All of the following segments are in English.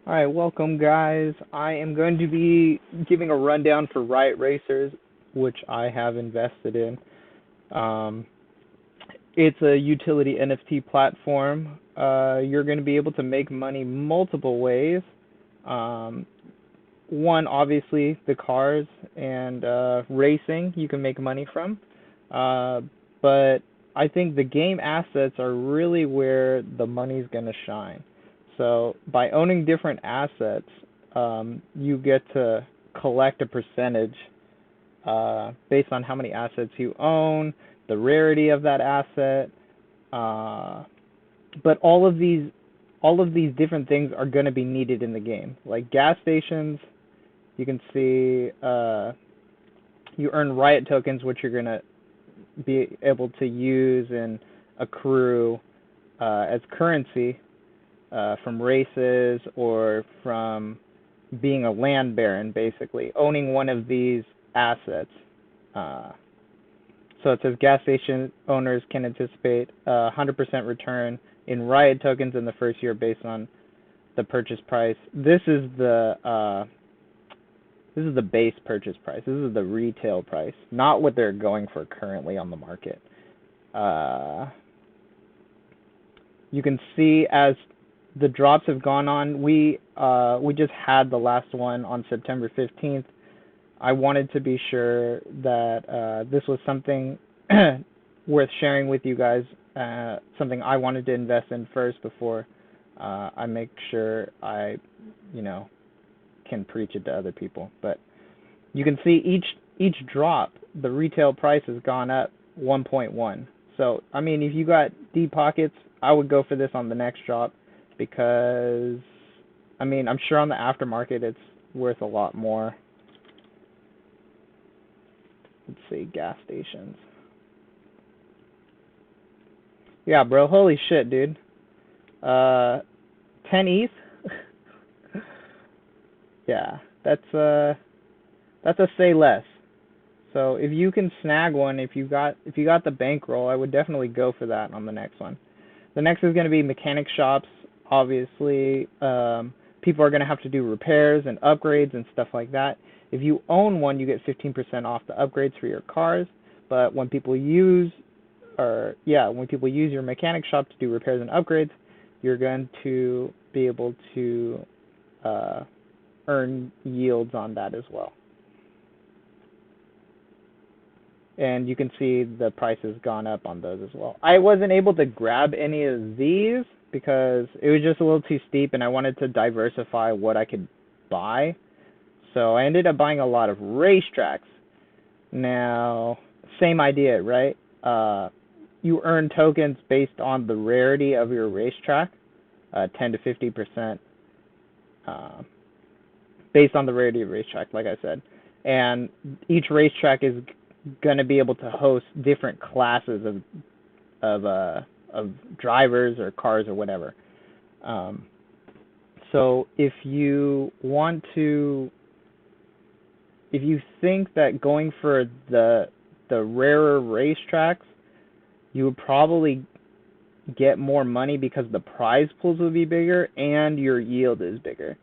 Alright, welcome guys. I am going to be giving a rundown for Riot Racers, which I have invested in. Um, it's a utility NFT platform. You're going to be able to make money multiple ways. Um, One, obviously, the cars and racing you can make money from. Uh, but I think the game assets are really where the money's going to shine. So by owning different assets, you get to collect a percentage based on how many assets you own, the rarity of that asset. Uh, but all of these different things are going to be needed in the game. Like gas stations, you can see you earn Riot tokens, which you're going to be able to use and accrue as currency from races or from being a land baron, basically, owning one of these assets. Uh, so it says gas station owners can anticipate a 100% return in Riot tokens in the first year based on the purchase price. This is the base purchase price. This is the retail price, not what they're going for currently on the market. You can see as the drops have gone on. We just had the last one on September 15th. I wanted to be sure that this was something worth sharing with you guys, something I wanted to invest in first before I make sure I, you know, can preach it to other people. But you can see each drop, the retail price has gone up 1.1. So I mean, if you got deep pockets, I would go for this on the next drop because I mean, I'm sure on the aftermarket it's worth a lot more. Let's see, gas stations. Yeah, bro. Holy shit, dude. 10 ETH. Yeah, that's a say less. So if you can snag one, if you got the bankroll, I would definitely go for that on the next one. The next is going to be mechanic shops. Obviously, people are going to have to do repairs and upgrades and stuff like that. If you own one, you get 15% off the upgrades for your cars. But when people use your mechanic shop to do repairs and upgrades, you're going to be able to earn yields on that as well. And you can see the price has gone up on those as well. I wasn't able to grab any of these because it was just a little too steep and I wanted to diversify what I could buy. So I ended up buying a lot of racetracks. Now, same idea, right? You earn tokens based on the rarity of your racetrack, 10 to 50% based on the rarity of racetrack, like I said. And each racetrack is going to be able to host different classes of drivers or cars or whatever. So if you think that going for the rarer racetracks, you would probably get more money because the prize pools will be bigger and your yield is bigger.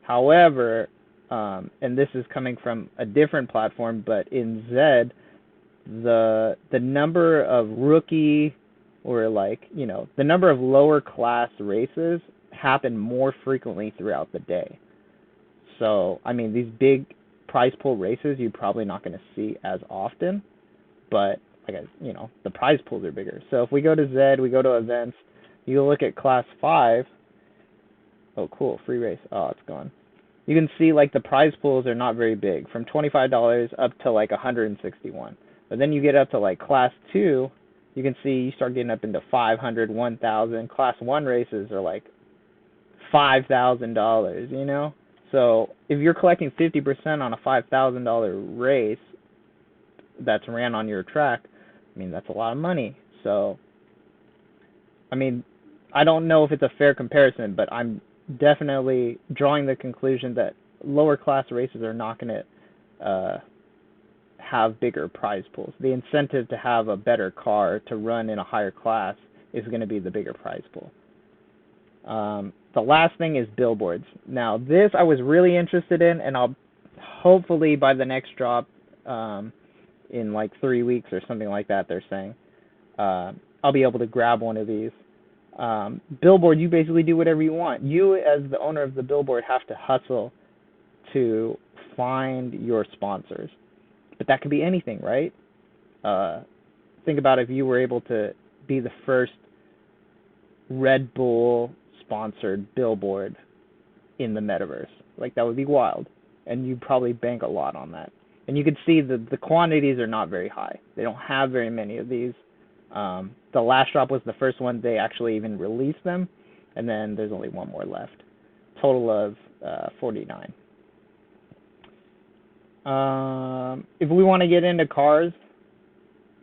However, and this is coming from a different platform, but in Zed, the number of rookie or the number of lower class races happen more frequently throughout the day. So, I mean, these big prize pool races you're probably not going to see as often, but the prize pools are bigger. So if we go to Zed, we go to events, you look at class 5. Oh, cool, free race. Oh, it's gone. You can see the prize pools are not very big, from $25 up to $161. But then you get up to class 2, you can see you start getting up into $500, $1,000. Class 1 races are $5,000, you know? So if you're collecting 50% on a $5,000 race that's ran on your track, I mean, that's a lot of money. So, I mean, I don't know if it's a fair comparison, but I'm definitely drawing the conclusion that lower class races are not going to have bigger prize pools. The incentive to have a better car to run in a higher class is going to be the bigger prize pool. The last thing is billboards. Now, this I was really interested in, and I'll hopefully by the next drop, in like 3 weeks or something like that, they're saying, I'll be able to grab one of these. Billboard, you basically do whatever you want. You, as the owner of the billboard, have to hustle to find your sponsors. But that could be anything, right? Think about if you were able to be the first Red Bull sponsored billboard in the metaverse. Like, that would be wild. And you'd probably bank a lot on that. And you could see the quantities are not very high. They don't have very many of these. The last drop was the first one they actually even released them, and then there's only one more left. Total of 49. If we want to get into cars,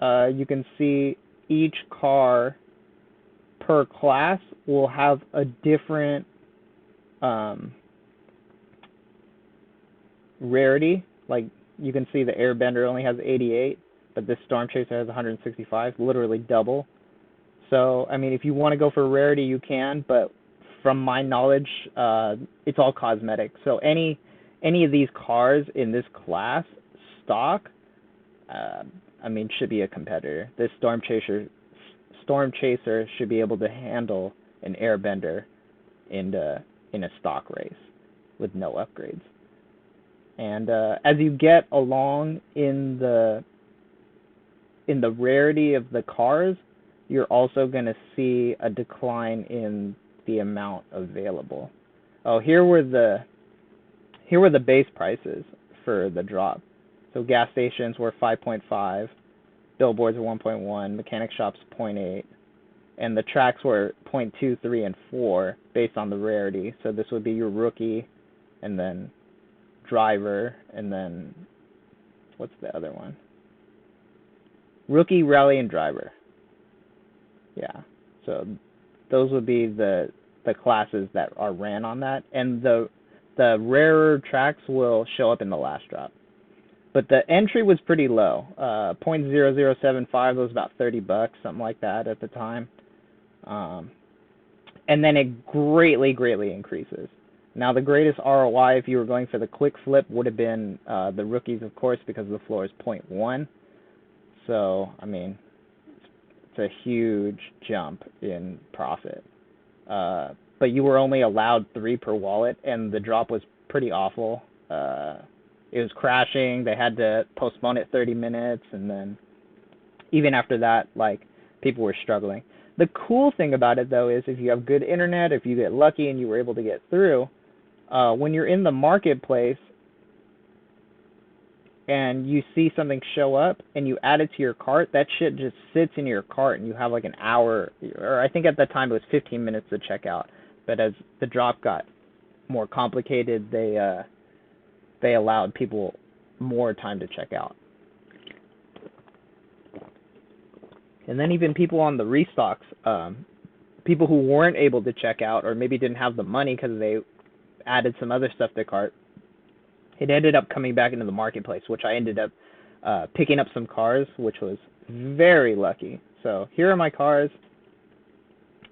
you can see each car per class will have a different rarity. Like, you can see the Airbender only has 88, but this Storm Chaser has 165, literally double. So, I mean, if you want to go for rarity, you can, but from my knowledge, it's all cosmetic. So any of these cars in this class, stock, I mean, should be a competitor. This Storm Chaser should be able to handle an Airbender in a stock race with no upgrades. And as you get along in the rarity of the cars, you're also going to see a decline in the amount available. Oh, here were the base prices for the drop. So gas stations were 5.5, billboards were 1.1, mechanic shops 0.8, and the tracks were 0.2, 3, and 4 based on the rarity. So this would be your rookie, and then driver, and then what's the other one? Rookie, rally, and driver. Yeah. So those would be the classes that are ran on that, and the rarer tracks will show up in the last drop. But the entry was pretty low. 0.0075 was about $30, something like that at the time. And then it greatly increases. Now, the greatest ROI, if you were going for the quick flip, would have been the rookies, of course, because the floor is 0.1. So, I mean, it's a huge jump in profit. But you were only allowed 3 per wallet, and the drop was pretty awful. It was crashing. They had to postpone it 30 minutes, and then even after that, like, people were struggling. The cool thing about it, though, is if you have good internet, if you get lucky and you were able to get through, when you're in the marketplace and you see something show up and you add it to your cart, that shit just sits in your cart and you have like an hour, or I think at that time it was 15 minutes to check out. But as the drop got more complicated, they allowed people more time to check out. And then even people on the restocks, people who weren't able to check out or maybe didn't have the money because they added some other stuff to their cart, it ended up coming back into the marketplace, which I ended up picking up some cars, which was very lucky. So here are my cars.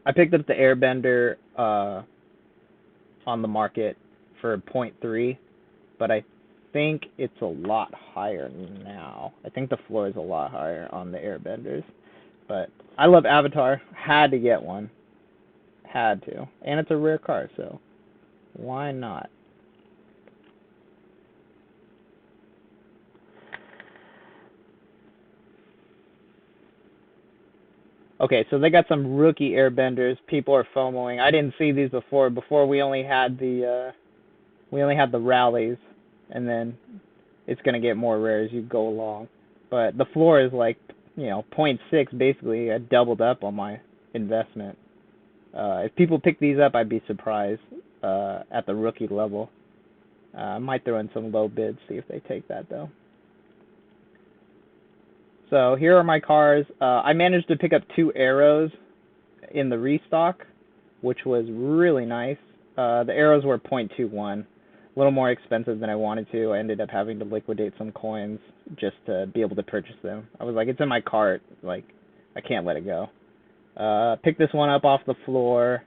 I picked up the Airbender on the market for 0.3, but I think it's a lot higher now. I think the floor is a lot higher on the Airbenders. But I love Avatar. Had to get one. Had to. And it's a rare car, so why not? Okay, so they got some rookie Airbenders. People are FOMOing. I didn't see these before. Before we only had the rallies, and then it's gonna get more rare as you go along. But the floor is like, 0.6 basically. I doubled up on my investment. If people pick these up, I'd be surprised at the rookie level. I might throw in some low bids, see if they take that though. So here are my cars. I managed to pick up 2 arrows in the restock, which was really nice. The arrows were 0.21, a little more expensive than I wanted to. I ended up having to liquidate some coins just to be able to purchase them. I was like, it's in my cart. Like, I can't let it go. Pick this one up off the floor.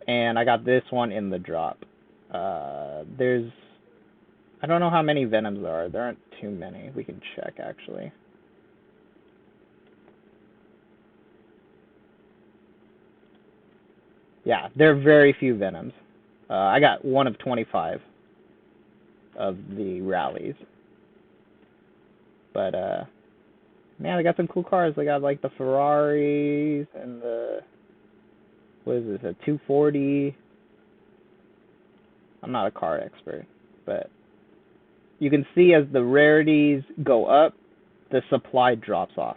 and I got this one in the drop. I don't know how many Venoms there are. There aren't too many. We can check, actually. Yeah, there are very few Venoms. I got one of 25 of the rallies. But, man, I got some cool cars. I got, like, the Ferraris and the, what is this, a 240. I'm not a car expert, but you can see as the rarities go up, the supply drops off.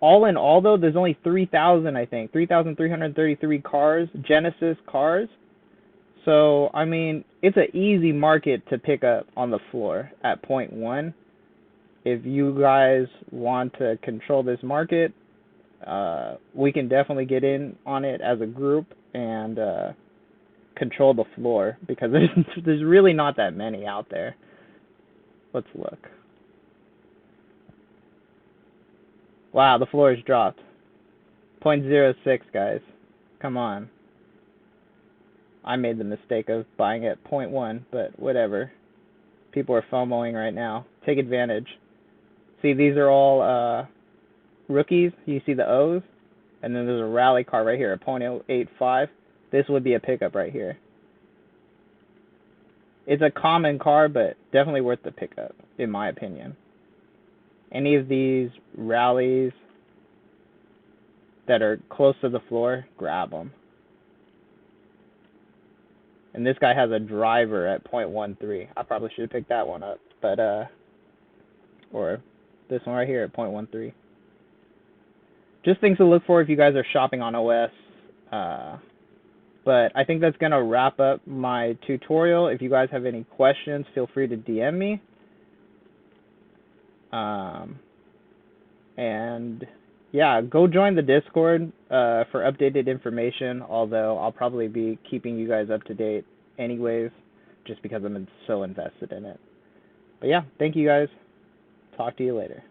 All in all, though, there's only 3,000, I think, 3,333 cars, Genesis cars. So, I mean, it's an easy market to pick up on the floor at point one. If you guys want to control this market, we can definitely get in on it as a group and control the floor, because there's really not that many out there. Let's look. Wow, the floor has dropped. 0.06, guys. Come on. I made the mistake of buying at 0.1, but whatever. People are FOMOing right now. Take advantage. See, these are all rookies. You see the O's? And then there's a rally car right here at 0.085. This would be a pickup right here. It's a common car, but definitely worth the pickup, in my opinion. Any of these rallies that are close to the floor, grab them. And this guy has a driver at 0.13. I probably should have picked that one up, but or this one right here at 0.13. Just things to look for if you guys are shopping on OS. But I think that's going to wrap up my tutorial. If you guys have any questions, feel free to DM me. And yeah, go join the Discord for updated information, although I'll probably be keeping you guys up to date anyways, just because I'm so invested in it. But yeah, thank you guys. Talk to you later.